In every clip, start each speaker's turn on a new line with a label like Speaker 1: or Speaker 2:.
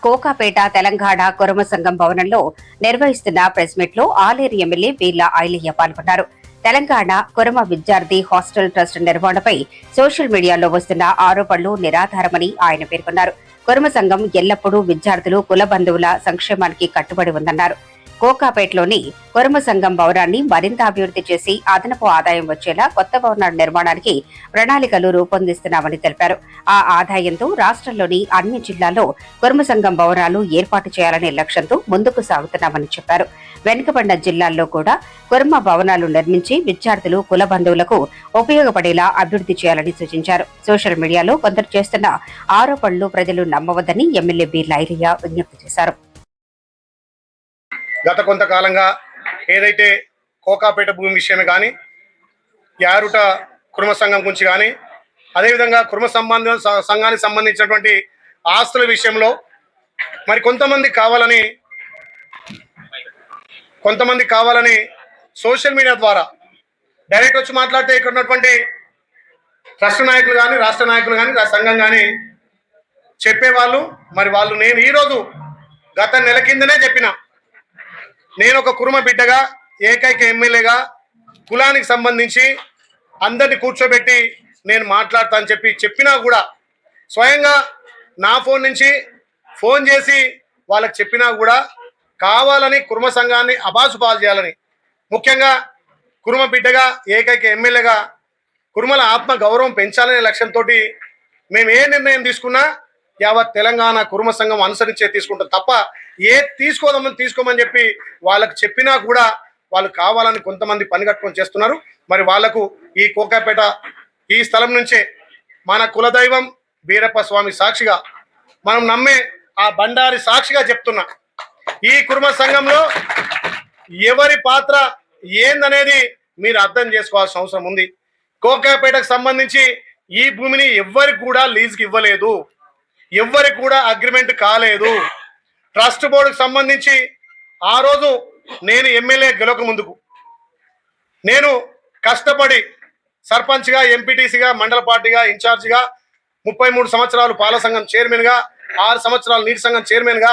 Speaker 1: కోకాపేట తెలంగాణ కురుమ సంఘం భవనంలో నిర్వహిస్తున్న ప్రెస్ మీట్ లో ఆలేరు ఎమ్మెల్యే వీర్ల ఐలయ్య పాల్గొన్నారు. తెలంగాణ కురుమ విద్యార్థి హాస్టల్ ట్రస్ట్ నిర్వహణపై సోషల్ మీడియాలో వస్తున్న ఆరోపణలు నిరాధారమని ఆయన పేర్కొన్నారు. కురుమ సంఘం ఎల్లప్పుడూ విద్యార్థులు కుల బంధువుల సంక్షేమానికి కట్టుబడి ఉందన్నారు. కోకాపేటలోని కురుమ సంఘం భవనాన్ని మరింత అభివృద్ధి చేసి అదనపు ఆదాయం వచ్చేలా కొత్త భవనాల నిర్మాణానికి ప్రణాళికలు రూపొందిస్తున్నామని తెలిపారు. ఆ ఆదాయంతో రాష్ట్రంలోని అన్ని జిల్లాల్లో కురుమ సంఘం భవనాలు ఏర్పాటు చేయాలనే లక్ష్యంతో ముందుకు సాగుతున్నామని చెప్పారు. వెనుకబడిన జిల్లాల్లో కూడా కురుమ భవనాలు నిర్మించి విద్యార్థులు కుల బంధువులకు ఉపయోగపడేలా అభివృద్ధి చేయాలని సూచించారు. సోషల్ మీడియాలో కొందరు చేస్తున్న ఆరోపణలు ప్రజలు నమ్మవద్దని ఎమ్మెల్యే వీర్ల ఐలయ్య విజ్ఞప్తి చేశారు.
Speaker 2: గత కొంతకాలంగా ఏదైతే కోకాపేట భూమి విషయమే కానీ యారుట కురుమ సంఘం గురించి కానీ అదేవిధంగా కురుమ సంఘానికి సంబంధించినటువంటి ఆస్తుల విషయంలో మరి కొంతమంది కావాలని సోషల్ మీడియా ద్వారా డైరెక్ట్ వచ్చి మాట్లాడితే ఇక్కడ ఉన్నటువంటి ట్రస్ట్ నాయకులు కానీ రాష్ట్ర నాయకులు కానీ సంఘం కానీ చెప్పేవాళ్ళు మరి వాళ్ళు నేను ఈరోజు గత నెల కిందనే చెప్పిన నేను ఒక కురుమ బిడ్డగా ఏకైక ఎమ్మెల్యేగా కులానికి సంబంధించి అందరినీ కూర్చోబెట్టి నేను మాట్లాడతా అని చెప్పినా కూడా స్వయంగా నా ఫోన్ నుంచి ఫోన్ చేసి వాళ్ళకి చెప్పినా కూడా కావాలని కురుమ సంఘాన్ని అబాసుపాలు చేయాలని, ముఖ్యంగా కురుమ బిడ్డగా ఏకైక ఎమ్మెల్యేగా కురుమల ఆత్మ గౌరవం పెంచాలనే లక్ష్యంతో మేము ఏ నిర్ణయం తీసుకున్నా యావత్ తెలంగాణ కురుమ సంఘం అనుసరించే తీసుకుంటాం తప్ప తీసుకోమని చెప్పి వాళ్ళకు చెప్పినా కూడా వాళ్ళు కావాలని కొంతమంది పని కట్టుకొని చేస్తున్నారు. మరి వాళ్లకు ఈ కోకాపేట ఈ స్థలం నుంచే మన కులదైవం వీరప్ప స్వామి సాక్షిగా మనం నమ్మే ఆ బండారి సాక్షిగా చెప్తున్నా, ఈ కురుమ సంఘంలో ఎవరి పాత్ర ఏందనేది మీరు అర్థం చేసుకోవాల్సిన అవసరం ఉంది. కోకాపేటకు సంబంధించి ఈ భూమిని ఎవ్వరికి కూడా లీజుకి ఇవ్వలేదు, ఎవ్వరికి కూడా అగ్రిమెంట్ కాలేదు. ట్రస్ట్ బోర్డుకు సంబంధించి ఆ రోజు నేను ఎమ్మెల్యే గెలవక ముందుకు నేను కష్టపడి సర్పంచ్గా, ఎంపీటీసీగా, మండల పార్టీగా ఇన్ఛార్జిగా 33 సంవత్సరాలు పాల సంఘం చైర్మన్గా, 6 సంవత్సరాలు నీటి సంఘం చైర్మన్గా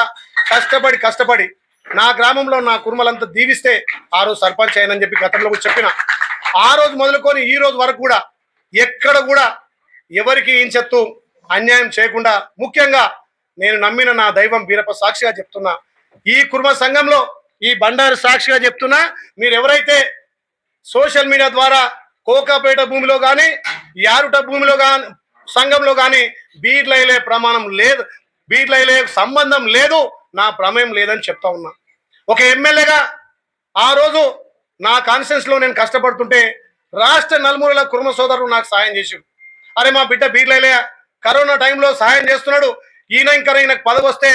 Speaker 2: కష్టపడి నా గ్రామంలో నా కుర్మలంతా దీవిస్తే ఆ రోజు సర్పంచ్ అయినని చెప్పి గతంలో కూడా చెప్పిన. ఆ రోజు మొదలుకొని ఈ రోజు వరకు కూడా ఎక్కడ కూడా ఎవరికి ఇంచెత్తు అన్యాయం చేయకుండా, ముఖ్యంగా నేను నమ్మిన నా దైవం వీరప్ప సాక్షిగా చెప్తున్నా, ఈ కుర్మ సంఘంలో ఈ బండారు సాక్షిగా చెప్తున్నా, మీరు ఎవరైతే సోషల్ మీడియా ద్వారా కోకాపేట భూమిలో కానీ యారుట భూమిలో కానీ సంఘంలో కానీ బీర్లైలే ప్రమాణం లేదు, బీర్లైలే సంబంధం లేదు, నా ప్రమేయం లేదని చెప్తా ఉన్నా. ఒక ఎమ్మెల్యేగా ఆ రోజు నా కాన్స్టిట్యూన్సీలో నేను కష్టపడుతుంటే రాష్ట్ర నలుమూలల కుర్మ సోదరులు నాకు సాయం చేశారు. అరే మా బిడ్డ బీర్లైలే కరోనా టైంలో సహాయం చేస్తున్నాడు, ఈయనకు పదవి వస్తే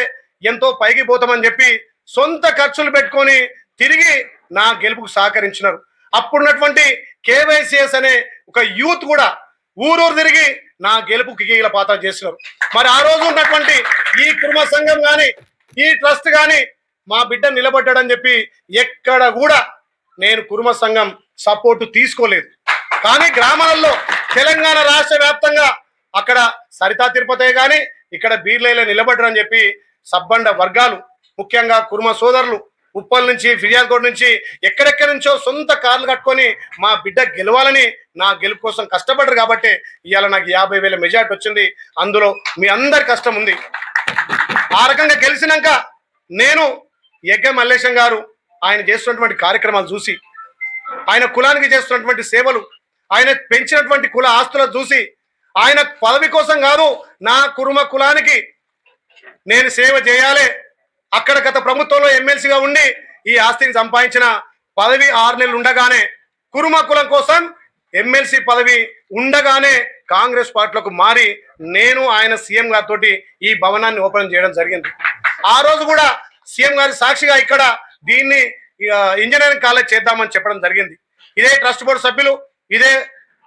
Speaker 2: ఎంతో పైకి పోతామని చెప్పి సొంత ఖర్చులు పెట్టుకొని తిరిగి నా గెలుపుకు సహకరించినారు. అప్పుడున్నటువంటి కేవైసీఎస్ అనే ఒక యూత్ కూడా ఊరూరు తిరిగి నా గెలుపుకి కీలక పాత్ర చేసినారు. మరి ఆ రోజు ఉన్నటువంటి ఈ కుర్మ సంఘం కానీ ఈ ట్రస్ట్ కానీ మా బిడ్డ నిలబడ్డాడని చెప్పి ఎక్కడ కూడా నేను కుర్మ సంఘం సపోర్టు తీసుకోలేదు. కానీ గ్రామాలలో తెలంగాణ రాష్ట్ర వ్యాప్తంగా అక్కడ సరితా తిరుపతి కానీ ఇక్కడ బీర్లైలో నిలబడ్డారని చెప్పి సబ్బండ వర్గాలు, ముఖ్యంగా కుర్మ సోదరులు ఉప్పల్ నుంచి, ఫిర్యాదుకోట నుంచి, ఎక్కడెక్కడి నుంచో సొంత కార్లు కట్టుకొని మా బిడ్డ గెలవాలని నా గెలుపు కోసం కష్టపడ్డారు. కాబట్టి ఇవాళ నాకు 50,000 మెజార్టీ వచ్చింది. అందులో మీ అందరి కష్టం ఉంది. ఆ రకంగా గెలిచినాక నేను యజ్ఞ మల్లేశం గారు ఆయన చేస్తున్నటువంటి కార్యక్రమాలు చూసి, ఆయన కులానికి చేస్తున్నటువంటి సేవలు, ఆయన పెంచినటువంటి కుల ఆస్తులను చూసి, ఆయన పదవి కోసం కాదు నా కురుమ కులానికి నేను సేవ చేయాలి, అక్కడ గత ప్రభుత్వంలో ఎమ్మెల్సీగా ఉండి ఈ ఆస్తిని సంపాదించిన పదవి 6 నెలలు ఉండగానే కురుమ కులం కోసం ఎమ్మెల్సీ పదవి ఉండగానే కాంగ్రెస్ పార్టీలకు మారి నేను ఆయన సీఎం గారితో ఈ భవనాన్ని ఓపెన్ చేయడం జరిగింది. ఆ రోజు కూడా సీఎం గారి సాక్షిగా ఇక్కడ దీన్ని ఇంజనీరింగ్ కాలేజ్ చేద్దామని చెప్పడం జరిగింది. ఇదే ట్రస్ట్ బోర్డు సభ్యులు, ఇదే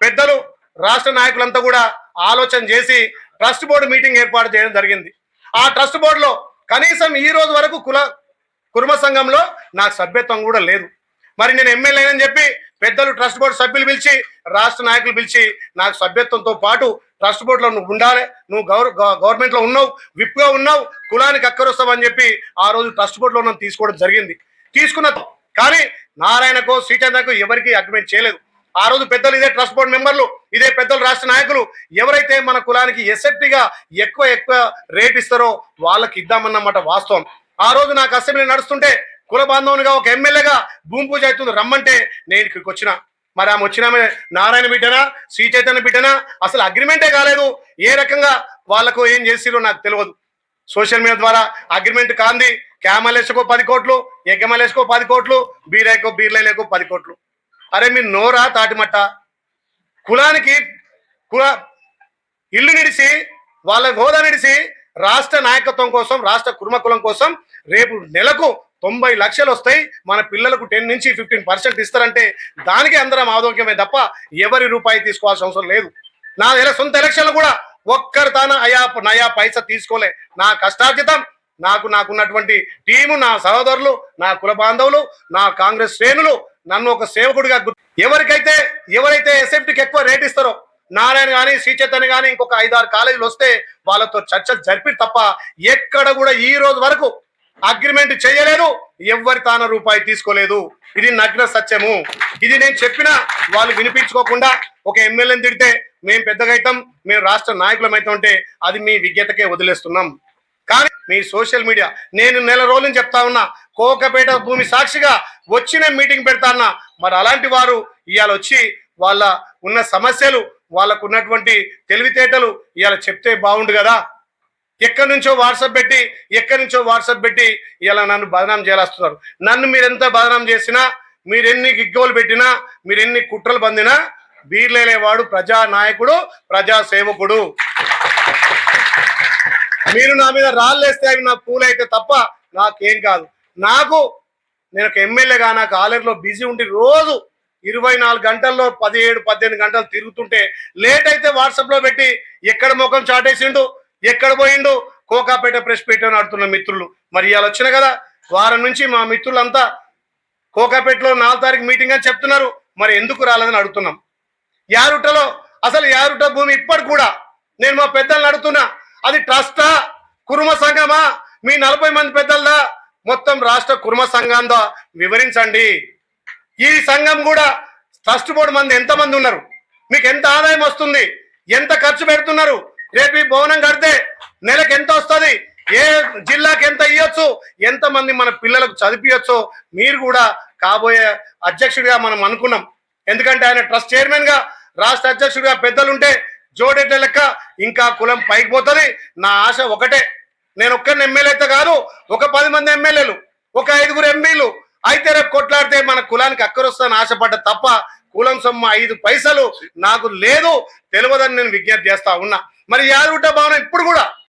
Speaker 2: పెద్దలు, రాష్ట్ర నాయకులంతా కూడా ఆలోచన చేసి ట్రస్ట్ బోర్డు మీటింగ్ ఏర్పాటు చేయడం జరిగింది. ఆ ట్రస్ట్ బోర్డులో కనీసం ఈ రోజు వరకు కుర్మ సంఘంలో నాకు సభ్యత్వం కూడా లేదు. మరి నేను ఎమ్మెల్యే అని చెప్పి పెద్దలు ట్రస్ట్ బోర్డు సభ్యులు పిలిచి రాష్ట్ర నాయకులు పిలిచి నాకు సభ్యత్వంతో పాటు ట్రస్ట్ బోర్డులో నువ్వు ఉండాలి, నువ్వు గవర్నమెంట్లో ఉన్నావు, విప్గా ఉన్నావు, కులానికి అక్కరొస్తావని చెప్పి ఆ రోజు ట్రస్ట్ బోర్డులో నన్ను తీసుకోవడం జరిగింది. తీసుకున్న కానీ నారాయణకో శ్రీచంద్రకు ఎవరికి అగ్రిమెంట్ చేయలేదు. ఆ రోజు పెద్దలు ఇదే ట్రస్ట్ బోర్డు మెంబర్లు, ఇదే పెద్దలు రాష్ట్ర నాయకులు ఎవరైతే మన కులానికి ఎస్ఎఫ్టీగా ఎక్కువ రేట్ ఇస్తారో వాళ్ళకి ఇద్దామన్నమాట వాస్తవం. ఆ రోజు నాకు అసెంబ్లీ నడుస్తుంటే కుల బాంధవునిగా ఒక ఎమ్మెల్యేగా భూమి పూజ అవుతుంది రమ్మంటే నేను ఇక్కడికి వచ్చిన. మరి ఆమె వచ్చినామే నారాయణ బిడ్డనా శ్రీ చైతన్య బిడ్డనా అసలు అగ్రిమెంటే కాలేదు. ఏ రకంగా వాళ్ళకు ఏం చేసిరో నాకు తెలియదు. సోషల్ మీడియా ద్వారా అగ్రిమెంట్ కాంది. క్యామలేసుకో 10 కోట్లు, ఎగ్గమలేసుకో 10 కోట్లు, బీర్లైలేకో 10 కోట్లు. అరే మీరు నోరా తాటిమట్ట? కులానికి ఇల్లు నిడిసి వాళ్ళ హోదా నిడిసి రాష్ట్ర నాయకత్వం కోసం, రాష్ట్ర కుర్మ కులం కోసం రేపు నెలకు 90 లక్షలు వస్తాయి, మన పిల్లలకు 10 నుంచి 15% ఇస్తారంటే దానికి అందరం ఆరోగ్యమే తప్ప ఎవరి రూపాయి తీసుకోవాల్సిన అవసరం లేదు. నా సొంత ఎలక్షన్లు కూడా ఒక్కరు తాను నయా పైసా తీసుకోలే. నా కష్టార్జితం, నాకున్నటువంటి టీము, నా సహోదరులు, నా కుల బాంధవులు, నా కాంగ్రెస్ శ్రేణులు నన్ను ఒక సేవకుడిగా ఎవరైతే ఎస్ఎఫ్టీకి ఎక్కువ రేట్ ఇస్తారో నారాయణ కానీ శ్రీ చైతన్య కానీ ఇంకొక 5-6 కాలేజీలు వస్తే వాళ్ళతో చర్చలు జరిపి తప్ప ఎక్కడ కూడా ఈ రోజు వరకు అగ్రిమెంట్ చేయలేదు, ఎవరి తాన రూపాయి తీసుకోలేదు. ఇది నగ్న సత్యము. ఇది నేను చెప్పినా వాళ్ళు వినిపించుకోకుండా ఒక ఎమ్మెల్యేని తిడితే మేము పెద్దగా అవుతాం, మేము రాష్ట్ర నాయకులం అవుతాం అంటే అది మీ విజ్ఞతకే వదిలేస్తున్నాం. కానీ మీ సోషల్ మీడియా నేను నెల రోజులు చెప్తా ఉన్నా, కోకపేట భూమి సాక్షిగా వచ్చిన మీటింగ్ పెడతాన్నా. మరి అలాంటి వారు ఇవాళ వచ్చి వాళ్ళ ఉన్న సమస్యలు, వాళ్ళకు ఉన్నటువంటి తెలివితేటలు ఇవాళ చెప్తే బాగుండు కదా. ఎక్కడి నుంచో వాట్సాప్ పెట్టి ఇలా నన్ను బదనాం చేయాలస్తున్నారు. నన్ను మీరెంత బదనాం చేసినా, మీరెన్ని గిగ్గోలు పెట్టినా, మీరెన్ని కుట్రలు బందినా బీర్లేవాడు ప్రజా నాయకుడు, ప్రజా సేవకుడు. మీరు నా మీద రాళ్ళేస్తే అవి నా పూలైతే తప్ప నాకేం కాదు. నేను ఒక ఎమ్మెల్యేగా నాకు ఆలేరులో బిజీ ఉండి రోజు 24 గంటల్లో 17-18 గంటలు తిరుగుతుంటే లేట్ అయితే వాట్సాప్లో పెట్టి ఎక్కడ ముఖం చాటేసిండు, ఎక్కడ పోయిండు, కోకాపేట ప్రెస్ పెట్టని ఆడుతున్న మిత్రులు. మరి ఇవాళ వచ్చిన కదా, వారం నుంచి మా మిత్రులంతా కోకాపేటలో 4 తారీఖు మీటింగ్ అని చెప్తున్నారు. మరి ఎందుకు రాలేదని అడుగుతున్నాం. యారుటలో అసలు యారుట భూమి ఇప్పటికి కూడా నేను మా పెద్దలను అడుగుతున్నా, అది ట్రస్టా, కుర్మ సంఘమా, మీ 40 మంది పెద్దలదా, మొత్తం రాష్ట్ర కుర్మ సంఘందా వివరించండి. ఈ సంఘం కూడా ట్రస్ట్ బోర్డు మంది ఎంతమంది ఉన్నారు, మీకు ఎంత ఆదాయం వస్తుంది, ఎంత ఖర్చు పెడుతున్నారు, రేపు ఈ భవనం కడితే నెలకు ఎంత వస్తుంది, ఏ జిల్లాకి ఎంత ఇవ్వచ్చు, ఎంతమంది మన పిల్లలకు చదివించో మీరు కూడా కాబోయే అధ్యక్షుడిగా మనం అనుకున్నాం. ఎందుకంటే ఆయన ట్రస్ట్ చైర్మన్ గా, రాష్ట్ర అధ్యక్షుడిగా పెద్దలుంటే జోడెట్ల లెక్క ఇంకా కులం పైకి పోతుంది. నా ఆశ ఒకటే, నేను ఒక్కరిని ఎమ్మెల్యే అయితే కాదు, ఒక 10 మంది ఎమ్మెల్యేలు, ఒక 5 ఎంపీలు అయితే రేపు కొట్లాడితే మన కులానికి అక్కరొస్తానని ఆశపడ్డ తప్ప కులం సొమ్ము 5 పైసలు నాకు లేదు, తెలియదని నేను విజ్ఞప్తి చేస్తా ఉన్నా. మరి యాదగుట్ట భవనం ఇప్పుడు కూడా